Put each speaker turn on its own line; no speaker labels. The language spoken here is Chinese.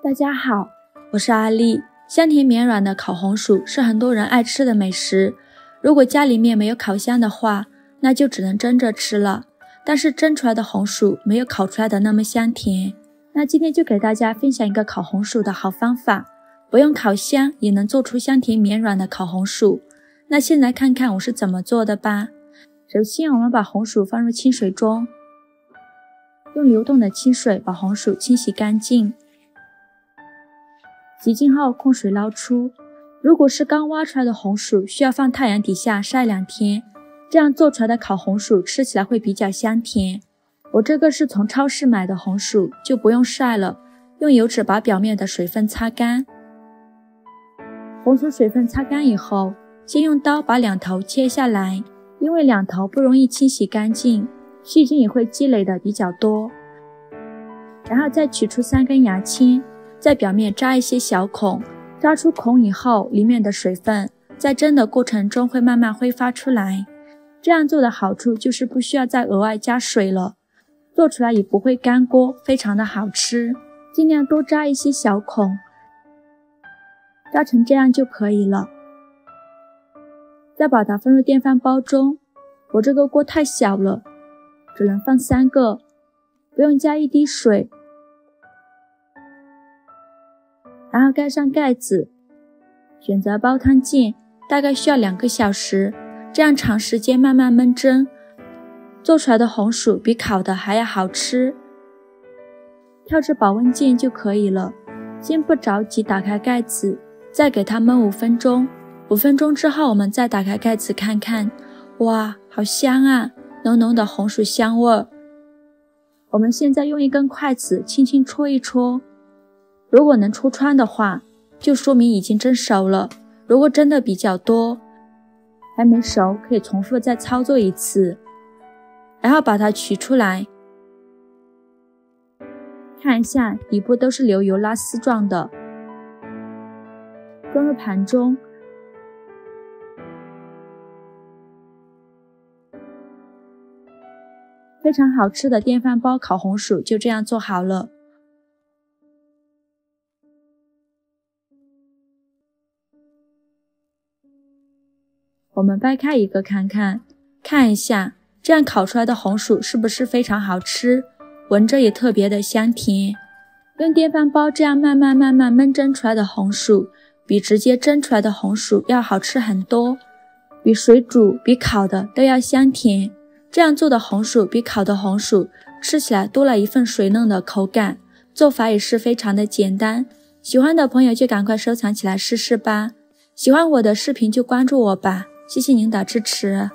大家好，我是阿丽。香甜绵软的烤红薯是很多人爱吃的美食。如果家里面没有烤箱的话，那就只能蒸着吃了。但是蒸出来的红薯没有烤出来的那么香甜。那今天就给大家分享一个烤红薯的好方法，不用烤箱也能做出香甜绵软的烤红薯。那先来看看我是怎么做的吧。首先我们把红薯放入清水中，用流动的清水把红薯清洗干净，洗净后控水捞出。如果是刚挖出来的红薯，需要放太阳底下晒2天，这样做出来的烤红薯吃起来会比较香甜。我这个是从超市买的红薯，就不用晒了，用油纸把表面的水分擦干。红薯水分擦干以后，先用刀把2头切下来，因为2头不容易清洗干净，细菌也会积累的比较多。然后再取出3根牙签，在表面扎一些小孔，扎出孔以后，里面的水分在蒸的过程中会慢慢挥发出来。这样做的好处就是不需要再额外加水了，做出来也不会干锅，非常的好吃。尽量多扎一些小孔，扎成这样就可以了。再把它放入电饭煲中，我这个锅太小了，只能放3个，不用加1滴水。然后盖上盖子，选择煲汤键，大概需要2个小时，这样长时间慢慢焖蒸，做出来的红薯比烤的还要好吃。跳至保温键就可以了。先不着急打开盖子，再给它焖5分钟。5分钟之后我们再打开盖子看看，哇，好香啊，浓浓的红薯香味。我们现在用一根筷子轻轻戳一戳，如果能戳穿的话，就说明已经蒸熟了。如果蒸的比较多，还没熟，可以重复再操作一次，然后把它取出来，看一下底部都是流油拉丝状的，装入盘中。非常好吃的电饭煲烤红薯就这样做好了。我们掰开一个看一下，这样烤出来的红薯是不是非常好吃，闻着也特别的香甜。用电饭煲这样慢慢焖蒸出来的红薯，比直接蒸出来的红薯要好吃很多，比水煮比烤的都要香甜。这样做的红薯比烤的红薯吃起来多了一份水嫩的口感，做法也是非常的简单。喜欢的朋友就赶快收藏起来试试吧。喜欢我的视频就关注我吧，谢谢您的支持。